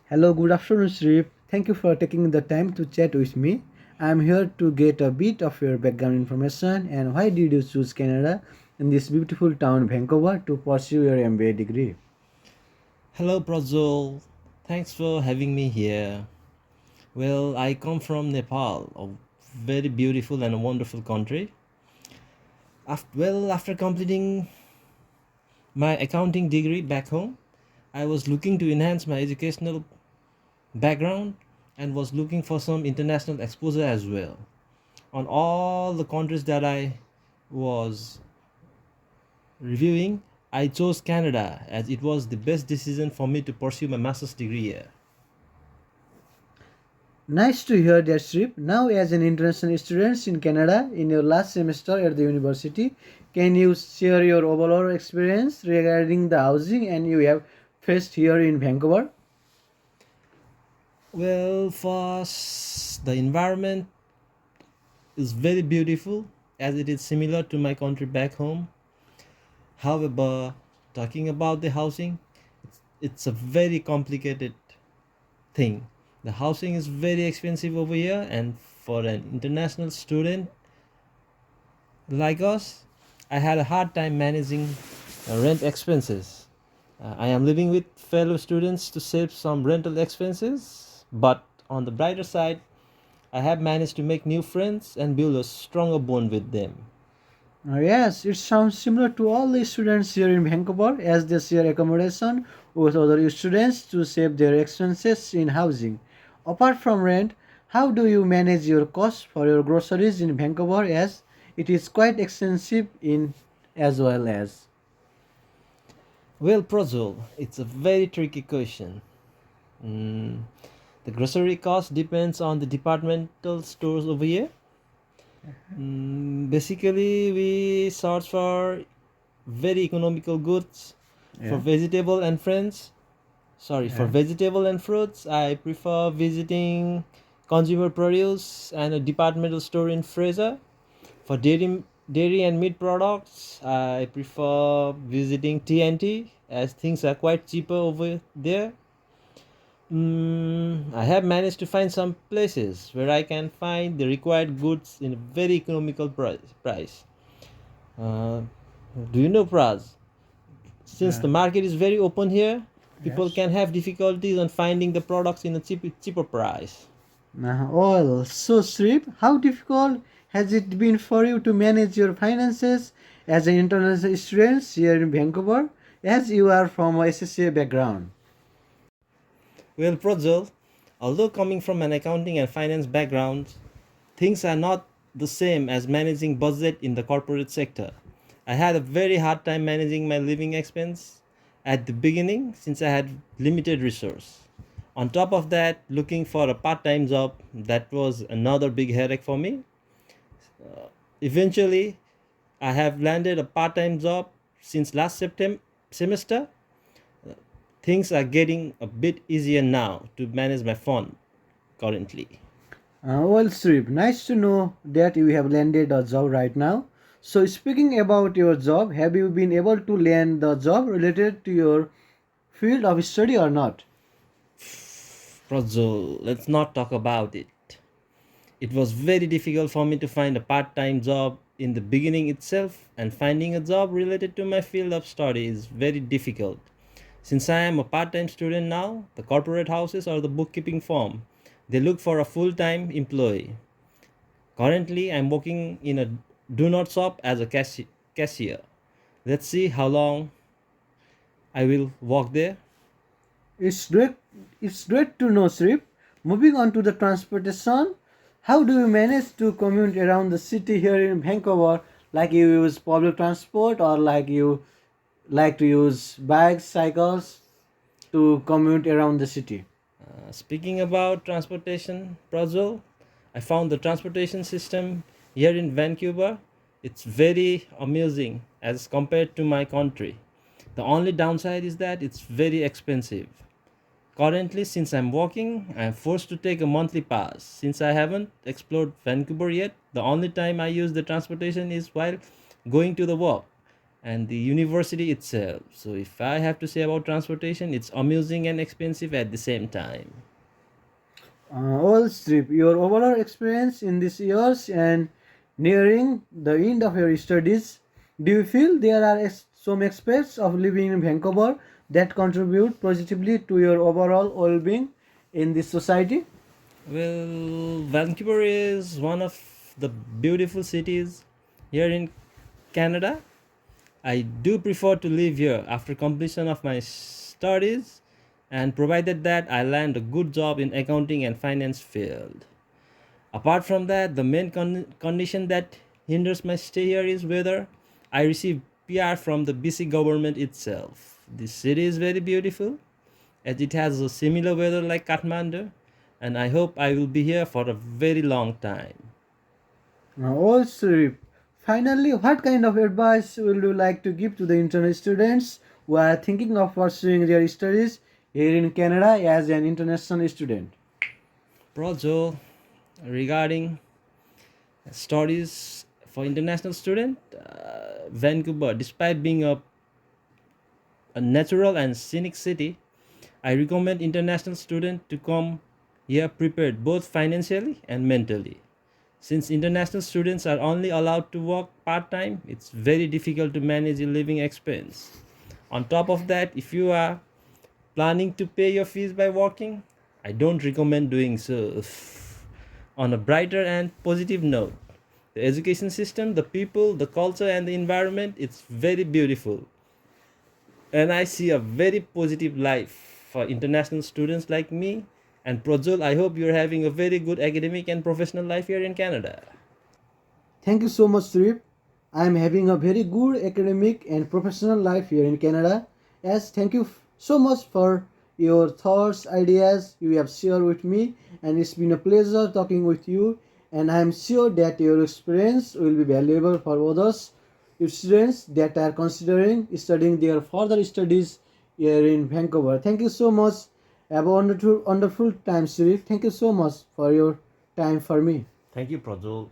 Hello, good afternoon, Sri. Thank you for taking the time to chat with me. I'm here to get a bit of your background information and why did you choose Canada in this beautiful town, Vancouver, to pursue your MBA degree? Hello, Prajol. Thanks for having me here. Well, I come from Nepal, a very beautiful and wonderful country. After completing my accounting degree back home, I was looking to enhance my educational background and was looking for some international exposure as well. On all the countries that I was reviewing, I chose Canada as it was the best decision for me to pursue my master's degree here. Nice to hear that, Sri. Now, as an international student in Canada in your last semester at the university, can you share your overall experience regarding the housing and you have faced here in Vancouver? Well, first, the environment is very beautiful as it is similar to my country back home. However, talking about the housing, it's a very complicated thing. The housing is very expensive over here, and for an international student like us, I had a hard time managing rent expenses. I am living with fellow students to save some rental expenses, but on the brighter side, I have managed to make new friends and build a stronger bond with them. Yes, it sounds similar to all the students here in Vancouver as they share accommodation with other students to save their expenses in housing. Apart from rent, how do you manage your costs for your groceries in Vancouver as it is quite expensive in as well as? Well, Prozul, it's a very tricky question. Mm, the grocery cost depends on the departmental stores over here. Basically, we search for very economical goods for Yeah, vegetable and friends. Sorry, for yeah. vegetable and fruits, I prefer visiting consumer produce and a departmental store in Fraser. For dairy and meat products, I prefer visiting TNT as things are quite cheaper over there. I have managed to find some places where I can find the required goods in a very economical price. Uh, do you know, Praz? Since Uh, the market is very open here, people yes. can have difficulties on finding the products in a cheaper price. Well, so Srip, how difficult has it been for you to manage your finances as an international student here in Vancouver as you are from a SSA background? Well, Prajal, although coming from an accounting and finance background, things are not the same as managing budget in the corporate sector. I had a very hard time managing my living expense at the beginning since I had limited resource. On top of that, looking for a part-time job that was another big headache for me. Eventually, I have landed a part-time job since last September semester. Things are getting a bit easier now to manage my phone currently. Well, Srip, nice to know that you have landed a job right now. So, speaking about your job, have you been able to land the job related to your field of study or not? Prajol, let's not talk about it. It was very difficult for me to find a part time job in the beginning itself, and finding a job related to my field of study is very difficult. Since I am a part time student now, the corporate houses or the bookkeeping firm, they look for a full time employee. Currently, I'm working in a do not shop as a cashier. Let's see how long I will work there. It's great. It's great to know, Srip. Moving on to the transportation, how do you manage to commute around the city here in Vancouver? Like you use public transport or like you like to use bikes, cycles to commute around the city? Speaking about transportation, Prajwal, I found the transportation system here in Vancouver. It's very amusing as compared to my country. The only downside is that it's very expensive. Currently, since I'm working, I'm forced to take a monthly pass. Since I haven't explored Vancouver yet, the only time I use the transportation is while going to the work. and the university itself. So if I have to say about transportation, it's amusing and expensive at the same time. Well, Strip, your overall experience in these years and nearing the end of your studies, do you feel there are some aspects of living in Vancouver that contribute positively to your overall well-being in this society? Well, Vancouver is one of the beautiful cities here in Canada. I do prefer to live here after completion of my studies and provided that I land a good job in accounting and finance field. Apart from that, the main condition that hinders my stay here is whether I receive PR from the BC government itself. This city is very beautiful as it has a similar weather like Kathmandu, and I hope I will be here for a very long time. Well, Strip, finally, what kind of advice will you like to give to the international students who are thinking of pursuing their studies here in Canada as an international student? Projo, regarding studies for international student, Vancouver, despite being a natural and scenic city, I recommend international students to come here prepared both financially and mentally. Since international students are only allowed to work part time, it's very difficult to manage a living expense. On top of that, if you are planning to pay your fees by working, I don't recommend doing so. On a brighter and positive note, the education system, the people, the culture, and the environment, it's very beautiful. And I see a very positive life for international students like me. And Projol, I hope you're having a very good academic and professional life here in Canada. Thank you so much, Strip. I am having a very good academic and professional life here in Canada. Yes, thank you so much for your thoughts, ideas you have shared with me, and it's been a pleasure talking with you. And I am sure that your experience will be valuable for others, students that are considering studying their further studies here in Vancouver. Thank you so much. Have a wonderful time, Strip. Thank you so much for your time for me. Thank you, Projol.